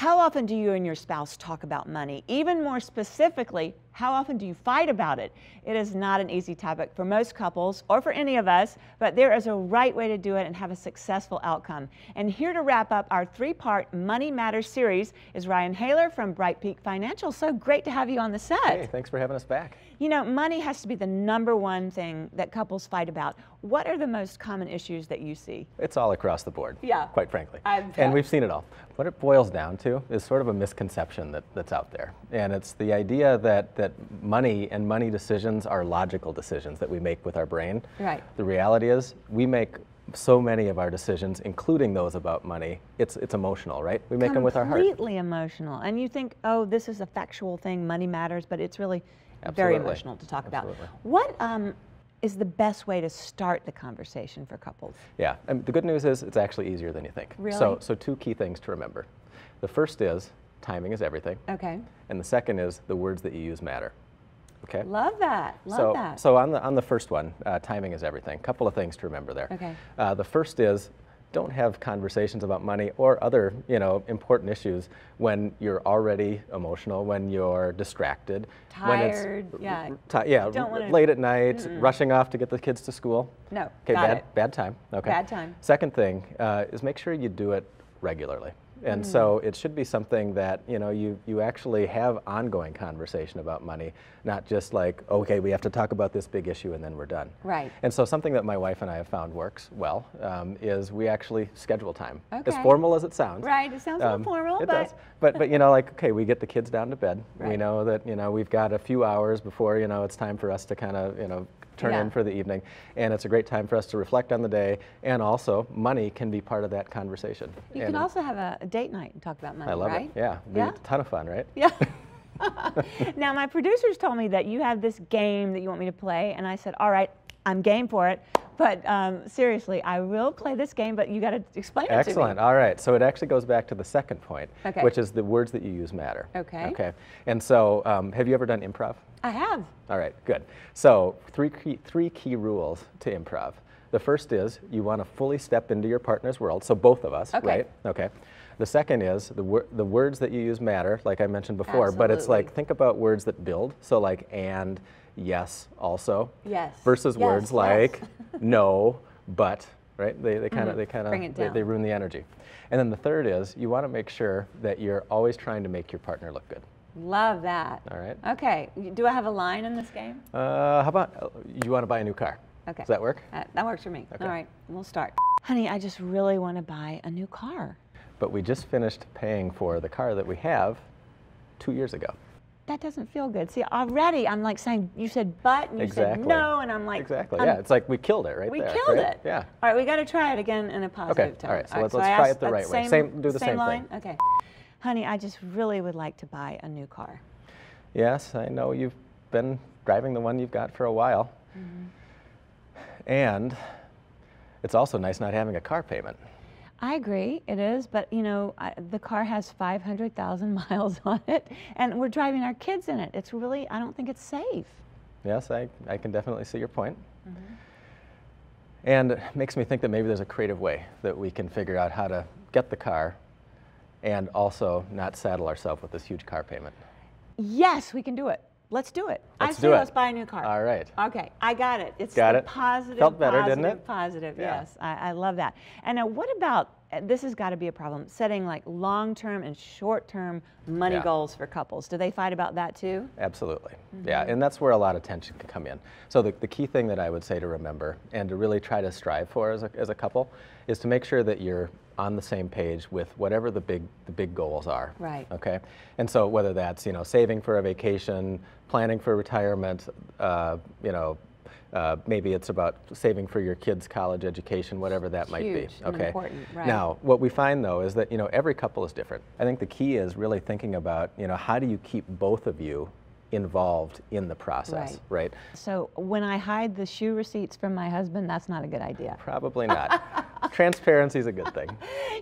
How often do you and your spouse talk about money? Even more specifically, how often do you fight about it? It is not an easy topic for most couples or for any of us, but there is a right way to do it and have a successful outcome. And here to wrap up our three-part Money Matters series is Ryan Haler from Brightpeak Financial. So great to have you on the set. Hey, thanks for having us back. You know, money has to be the #1 thing that couples fight about. What are the most common issues that you see? It's all across the board, yeah, quite frankly. And we've seen it all. What it boils down to is sort of a misconception that's out there. And it's the idea that money and money decisions are logical decisions that we make with our brain. Right. The reality is we make so many of our decisions, including those about money, it's emotional, right? We make them with our heart. Completely emotional. And you think, oh, this is a factual thing, money matters, but it's really very emotional to talk about. What is the best way to start the conversation for couples? Yeah, and the good news is it's actually easier than you think. Really? So two key things to remember. The first is timing is everything. Okay. And the second is the words that you use matter. Okay. Love that. Love that. So on the first one, timing is everything. Couple of things to remember there. Okay. The first is don't have conversations about money or other important issues when you're already emotional, when you're distracted, tired, late at night, rushing off to get the kids to school. No. Okay, bad time. Okay. Bad time. Second thing is make sure you do it regularly. And so it should be something that you actually have ongoing conversation about money, not just like, okay, we have to talk about this big issue and then we're done. Right. And so something that my wife and I have found works well is we actually schedule time. Okay. As formal as it sounds. Right, it sounds a little formal, it does. But like, okay, we get the kids down to bed. Right. We know that we've got a few hours before it's time for us to kind of turn in for the evening, and it's a great time for us to reflect on the day, and also money can be part of that conversation. You can also have a date night and talk about money, I love right? it, yeah. It'd be a ton of fun, right? Yeah. Now, my producers told me that you have this game that you want me to play, and I said, all right, I'm game for it, but seriously, I will play this game, but you got to explain it to me. Excellent. All right. So it actually goes back to the second point, okay, which is the words that you use matter. Okay. Okay. And so have you ever done improv? I have. All right, good. So three key rules to improv. The first is you want to fully step into your partner's world, so both of us, okay, right? Okay. The second is the words that you use matter, like I mentioned before, absolutely, but it's like think about words that build, so like and, yes, also, yes, versus words like no, but, right? They kind of they ruin the energy. And then the third is you want to make sure that you're always trying to make your partner look good. Love that. All right. Okay. Do I have a line in this game? How about you want to buy a new car? Okay. Does that work? That works for me. Okay. All right. We'll start. Honey, I just really want to buy a new car. But we just finished paying for the car that we have 2 years ago. That doesn't feel good. See, already I'm like saying, you said but, and you said no, and I'm like. Exactly, yeah. It's like we killed it right there. We killed it. Yeah. All right, we got to try it again in a positive tone. All right, so let's try it the right way. Do the same line? thing. Okay. Honey, I just really would like to buy a new car. Yes, I know you've been driving the one you've got for a while. And it's also nice not having a car payment. I agree, it is, but the car has 500,000 miles on it, and we're driving our kids in it. It's really, I don't think it's safe. Yes, I can definitely see your point. And it makes me think that maybe there's a creative way that we can figure out how to get the car and also not saddle ourselves with this huge car payment. Yes, we can do it. Let's do it. Let's buy a new car. All right. Okay, I got it. It's positive. Felt better, didn't it? Positive, yeah. Yes. I love that. And now what about, this has got to be a problem, setting like long-term and short-term money goals for couples. Do they fight about that too? Absolutely. Yeah, and that's where a lot of tension can come in. So the key thing that I would say to remember and to really try to strive for as a couple is to make sure that you're on the same page with whatever the big goals are. Right. Okay. And so whether that's saving for a vacation, planning for retirement, maybe it's about saving for your kids' college education, whatever that might be. Okay. Important. Right. Now, what we find though is that every couple is different. I think the key is really thinking about how do you keep both of you involved in the process, right? So when I hide the shoe receipts from my husband, that's not a good idea. Probably not. Transparency is a good thing.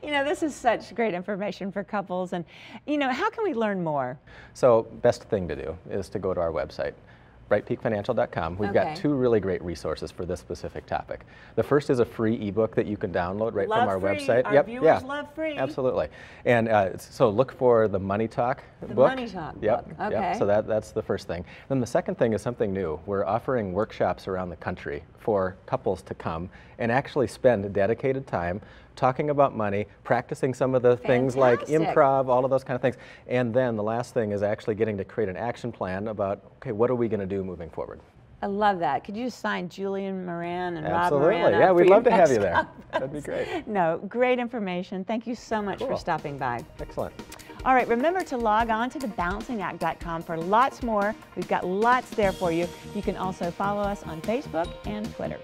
This is such great information for couples, and how can we learn more? So best thing to do is to go to our website, brightpeakfinancial.com. We've Okay. got two really great resources for this specific topic. The first is a free ebook that you can download right from our website. Our viewers love free. Absolutely. And so look for the Money Talk book. The Money Talk book. Okay. Yep. So that's the first thing. Then the second thing is something new. We're offering workshops around the country for couples to come and actually spend dedicated time talking about money, practicing some of the things like improv, all of those kind of things. And then the last thing is actually getting to create an action plan about, okay, what are we going to do moving forward? I love that. Could you just sign Julian Moran and Absolutely. Rob Moran? Yeah, we'd love to have you there. there. That'd be great. No, great information. Thank you so much for Cool. stopping by. Excellent. All right, remember to log on to thebalancingAct.com for lots more. We've got lots there for you. You can also follow us on Facebook and Twitter.